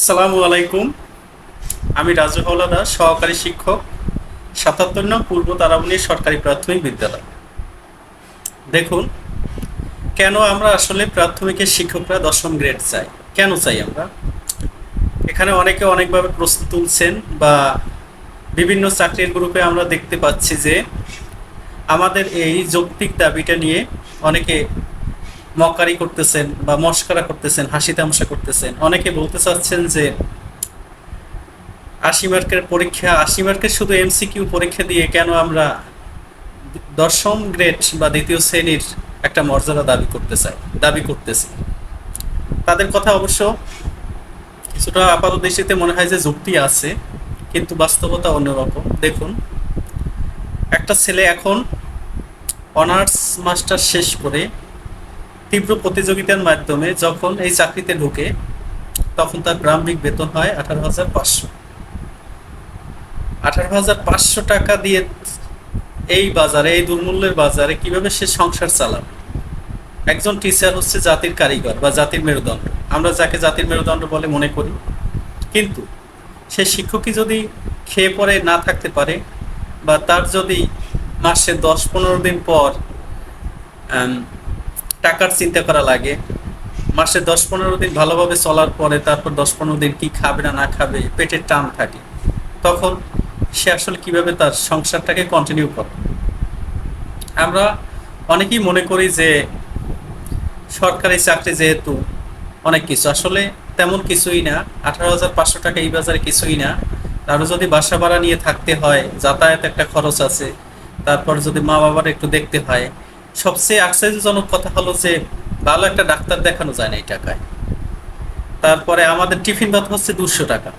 আসসালামু আলাইকুম। আমি রাজু হাওলাদার, সহকারী শিক্ষক, ৭৭ নং পূর্ব তারাবনী সরকারি প্রাথমিক বিদ্যালয়। দেখুন, কেন আমরা আসলে প্রাথমিকের শিক্ষকরা ১০ম গ্রেড চাই, কেন চাই আমরা? এখানে অনেকে অনেকভাবে প্রশ্ন তুলছেন বা বিভিন্ন চাকরির গ্রুপে আমরা দেখতে পাচ্ছি যে আমাদের এই যৌক্তিক দাবিটা নিয়ে অনেকে মক্কারি করতেছেন বা মশকরা করতেছেন, হাসি তামাশা করতেছেন। অনেকে বলতে চাচ্ছেন যে ৮০ মার্কের পরীক্ষা, ৮০ মার্কের শুধু এমসিকিউ পরীক্ষা দিয়ে কেন আমরা ১০ম গ্রেড বা দ্বিতীয় শ্রেণীর একটা মর্যাদা দাবি করতেছি। তাদের কথা অবশ্য কিছুটা আপাতদৃষ্টিতে মনে হয় যে যুক্তি আছে, কিন্তু বাস্তবতা অন্যরকম। দেখুন, একটা ছেলে এখন অনার্স মাস্টার শেষ করে তীব্র প্রতিযোগিতার মাধ্যমে যখন এই চাকরিতে ঢুকে, তখন তার প্রারম্ভিক বেতন হয় ১৮,৫০০। ১৮,৫০০ টাকা দিয়ে এই বাজারে, এই দুর্মূল্যের বাজারে কিভাবে সে সংসার চালাবে? একজন টিচার হচ্ছে জাতির কারিগর বা জাতির মেরুদণ্ড, আমরা যাকে জাতির মেরুদণ্ড বলে মনে করি। কিন্তু সে শিক্ষকই যদি খেয়ে পরে না থাকতে পারে, বা তার যদি মাসে ১০-১৫ দিন পর টাকার চিন্তা করা লাগে, মাসে ১০-১৫ দিন ভালোভাবে চলার পরে তারপর ১০-১৫ দিন কি খাবে না না খাবে, পেটের টান থাকে, তখন সে আসলে কিভাবে তার সংসারটাকে কন্টিনিউ করে? আমরা অনেকেই মনে করি যে সরকারি চাকরি যেহেতু অনেক কিছু, আসলে তেমন কিছুই না। ১৮,৫০০ টাকা এই বাজারে কিছুই না। আরও যদি বাসা ভাড়া নিয়ে থাকতে হয়, যাতায়াত একটা খরচ আছে, তারপর যদি মা বাবার একটু দেখতে হয়, সবচেয়ে আশ্চর্যজনক কথা হলো যে ভালো একটা ডাক্তার দেখানো যায় না এই টাকায়। তারপরে আমাদের টিফিন ভাত হচ্ছে ২০০ টাকা।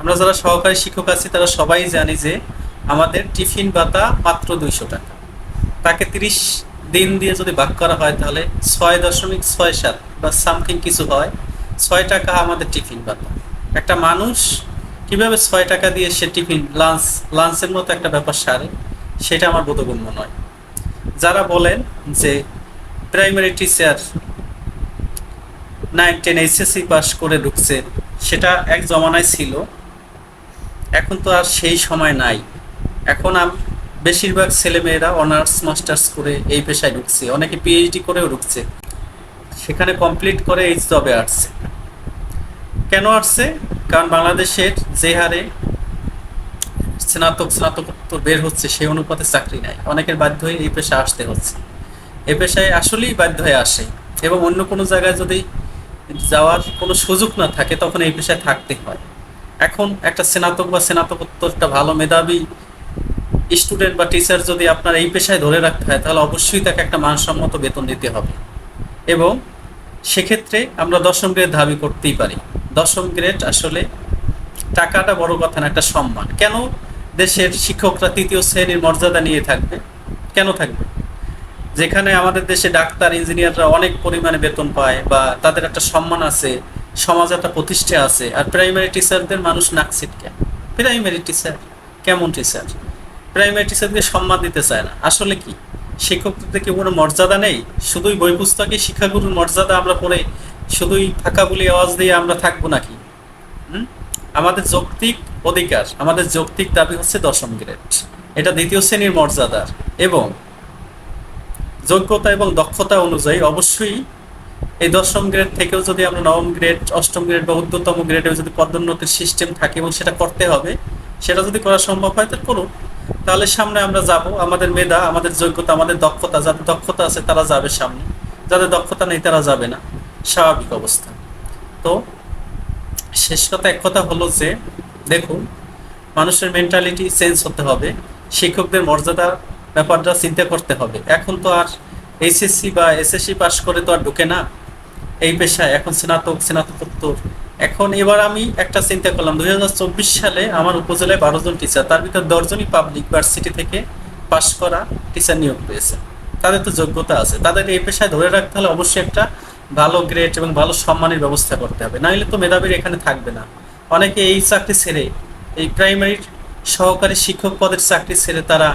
আমরা যারা সহকারী শিক্ষক আছি তারা সবাই জানি যে আমাদের টিফিন ভাতা মাত্র ২০০ টাকা। তাকে ৩০ দিন দিয়ে যদি ভাগ করা হয় তাহলে ৬.৬৭ বা সামথিং কিছু হয়, ৬ টাকা আমাদের টিফিন ভাতা। একটা মানুষ কিভাবে ৬ টাকা দিয়ে সে টিফিন লাঞ্চের মতো একটা ব্যাপার সারে, সেটা আমার বোধগম্য নয়। যারা বলেন যে প্রাইমারি টিচার 9-10 এইচএসসি পাস করে ঢুকছে, সেটা এক জমানায় ছিল, এখন তো আর সেই সময় নাই। এখন বেশিরভাগ ছেলেমেয়েরা অনার্স মাস্টার্স করে এই পেশায় ঢুকছে, অনেকে পিএইচডি করেও ঢুকছে, সেখানে কমপ্লিট করে এই জবে আসছে। কেন আসছে? কারণ বাংলাদেশের যে হারে স্নাতকোত্তর বের হচ্ছে সেই অনুপাতে চাকরি নাই, অনেকের বাধ্য হয়ে এই পেশায় আসতে হচ্ছে। এই পেশায় আসলেই বাধ্য হয়ে আসে, এবং অন্য কোনো জায়গায় যদি যাওয়ার কোনো সুযোগ না থাকে তখন এই পেশায় থাকতে হয়। এখন একটা স্নাতক বা স্নাতকোত্তরটা ভালো মেধাবী স্টুডেন্ট বা টিচার যদি আপনার এই পেশায় ধরে রাখতে হয়, তাহলে অবশ্যই তাকে একটা মানসম্মত বেতন দিতে হবে। এবং সেক্ষেত্রে আমরা ১০ম গ্রেড দাবি করতেই পারি। ১০ম গ্রেড আসলে টাকাটা বড় কথা না, একটা সম্মান। কেন দেশের শিক্ষকরা ৩য় শ্রেণীর মর্যাদা নিয়ে থাকবে? কেন থাকবে? যেখানে আমাদের দেশে ডাক্তার, ইঞ্জিনিয়াররা অনেক পরিমাণে বেতন পায় বা তাদের একটা সম্মান আছে, সমাজে একটা প্রতিষ্ঠা আছে, আর প্রাইমারি টিচারদের মানুষ নাক ছিটকে। প্রাইমারি টিচার কেমন টিচার? প্রাইমারি টিচারকে সম্মান দিতে চায় না। আসলে কি শিক্ষকদের কি কোনো মর্যাদা নেই? শুধুই বই পুস্তকে শিক্ষাগুরুর মর্যাদা আমরা পড়ে শুধুই ফাঁকা বলি আওয়াজ দিয়ে আমরা থাকবো নাকি? হুম? আমাদের যৌক্তিক অধিকার, আমাদের যৌক্তিক দাবি হচ্ছে ১০ম গ্রেড। এটা ২য় শ্রেণীর মর্যাদার, এবং যোগ্যতা এবং দক্ষতা অনুযায়ী অবশ্যই এই ১০ম গ্রেড থেকেও যদি আমরা ৯ম গ্রেড, ৮ম গ্রেড বা ঊর্ধ্বতম গ্রেডেও যদি পদোন্নতির সিস্টেম থাকে, এবং সেটা করতে হবে, সেটা যদি করা সম্ভব হয় তো করুন। তাহলে সামনে আমরা যাব। আমাদের মেধা, আমাদের যোগ্যতা, আমাদের দক্ষতা, যাদের দক্ষতা আছে তারা যাবে সামনে, যাদের দক্ষতা নেই তারা যাবে না, স্বাভাবিক অবস্থা। তো শেষ কথা, এক কথা হলো যে দেখুন, মানুষের মেন্টালিটি চেঞ্জ হতে হবে, শিক্ষকদের মর্যাদার ব্যাপারটা চিন্তা করতে হবে। এখন তো আর এইচএসসি বা এসএসসি পাস করে তো আর ঢুকে না এই পেশায়, এখন স্নাতকোত্তর। এখন এবার আমি একটা চিন্তা করলাম, ২০২৪ সালে আমার উপজেলায় ১২ জন টিচার, তার ভিতর ১০ জনই পাবলিক ভার্সিটি থেকে পাশ করা টিচার নিয়োগ পেয়েছে। তাদের তো যোগ্যতা আছে, তাদের এই পেশায় ধরে রাখতে হলে অবশ্যই একটা ভালো গ্রেড এবং ভালো সম্মানের ব্যবস্থা করতে হবে, নাহলে তো মেধাবীর এখানে থাকবে না। অনেকে এই চাকরি ছেড়ে, এই প্রাইমারির সহকারী শিক্ষক পদের চাকরি ছেড়ে তারা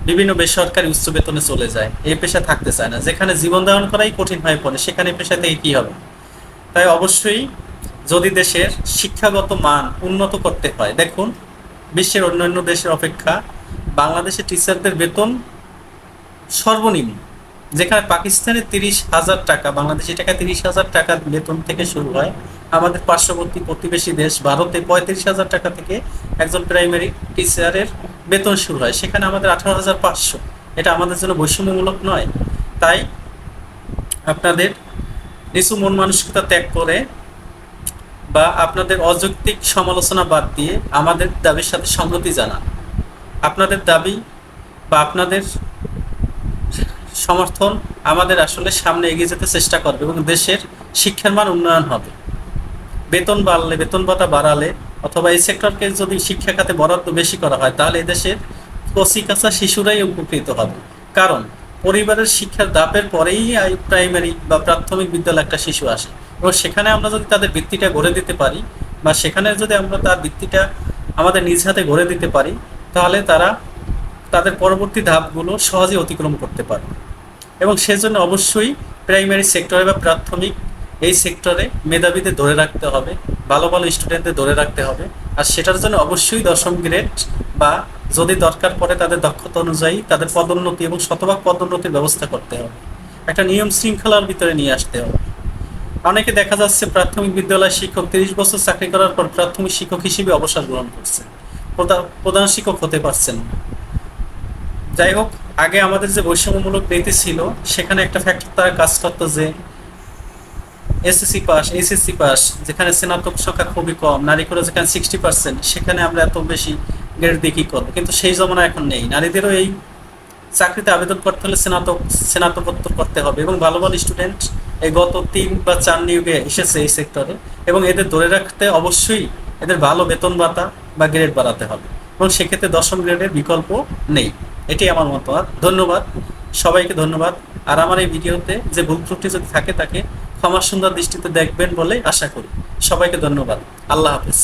বিভিন্ন বেসরকারি উচ্চ বেতনে চলে যায়, এই পেশা থাকতে চায় না। যেখানে জীবন ধারণ করাই কঠিন হয়ে পড়ে, সেখানে পেশা থেকে কী হবে? তাই অবশ্যই যদি দেশের শিক্ষাগত মান উন্নত করতে হয়, দেখুন বিশ্বের অন্যান্য দেশের অপেক্ষা বাংলাদেশের টিচারদের বেতন সর্বনিম্ন, যেখানে পাকিস্তানে 30,000 টাকা, বাংলাদেশি টাকা 30,000 টাকা বেতন থেকে শুরু হয়। আমাদের পার্শ্ববর্তী প্রতিবেশী দেশ ভারতে 35,000 টাকা থেকে একজন প্রাইমারি টিচারের বেতন শুরু হয়, সেখানে আমাদের 18,500। এটা আমাদের জন্য বৈষম্যমূলক নয়? তাই আপনাদের নিচু মন মানসিকতা ত্যাগ করে বা আপনাদের অযৌক্তিক সমালোচনা বাদ দিয়ে আমাদের দাবির সাথে সংহতি জানান। আপনাদের দাবি বা আপনাদের সমর্থন আমাদের আসলে সামনে এগিয়ে যেতে চেষ্টা করবে এবং দেশের শিক্ষার মান উন্নয়ন হবে। বেতন বাড়লে, বেতন ভাতা বাড়ালে অথবা এই সেক্টরকে যদি শিক্ষা খাতে বরাদ্দ বেশি করা হয়, তাহলে এদেশের কচিকাঁচা শিশুরাই উপকৃত হবে। কারণ পরিবারের শিক্ষার ধাপের পরেই প্রাইমারি বা প্রাথমিক বিদ্যালয়ে একটা শিশু আসে, এবং সেখানে আমরা যদি তাদের বৃত্তিটা গড়ে দিতে পারি বা সেখানে যদি আমরা তার বৃত্তিটা আমাদের নিজ হাতে গড়ে দিতে পারি, তাহলে তারা তাদের পরবর্তী ধাপগুলো সহজেই অতিক্রম করতে পারবে। এবং সেজন্য অবশ্যই প্রাইমারি সেক্টরে বা প্রাথমিক এই সেক্টরে মেধাবীদের ধরে রাখতে হবে, ভালো ভালো স্টুডেন্টদের ধরে রাখতে হবে। আর সেটার জন্য অবশ্যই 10ম গ্রেড বা যদি দরকার পড়ে তাদের দক্ষতা অনুযায়ী তাদের পদোন্নতি এবং শতভাগ পদোন্নতির ব্যবস্থা করতে হবে, একটা নিয়ম শৃঙ্খলার ভিতরে নিয়ে আসতে হবে। অনেকে দেখা যাচ্ছে প্রাথমিক বিদ্যালয়ের শিক্ষক 30 বছর চাকরি করার পর প্রাথমিক শিক্ষক হিসেবে অবসর গ্রহণ করছেন, প্রধান শিক্ষক হতে পারছেন না। যাই হোক, আগে আমাদের যে বৈষম্যমূলক নীতি ছিল সেখানে একটা ফ্যাক্টর তারা কাজ করতো যে এসএসসি পাস, এইচএসসি পাস, যেখানে স্নাতক সংখ্যা খুবই কম, নারী করে যেখানে 60%, সেখানে আমরা এত বেশি গ্রেড দিয়ে কী করবো? কিন্তু সেই জমানা এখন নেই। নারীদেরও এই চাকরিতে আবেদন করতে হলে স্নাতকোত্তর করতে হবে, এবং ভালো ভালো স্টুডেন্ট এই গত 3 বা 4 নিয়োগে এসেছে এই সেক্টরে, এবং এদের ধরে রাখতে অবশ্যই এদের ভালো বেতন ভাতা বা গ্রেড বাড়াতে হবে, এবং সেক্ষেত্রে 10ম গ্রেডের বিকল্প নেই। এটাই আমার মতামত। ধন্যবাদ, সবাইকে ধন্যবাদ। আর আমার এই ভিডিওতে যে ভুল ত্রুটি যদি থাকে তাকে ক্ষমা সুন্দর দৃষ্টিতে দেখবেন বলে আশা করি। সবাইকে ধন্যবাদ। আল্লাহ হাফেজ।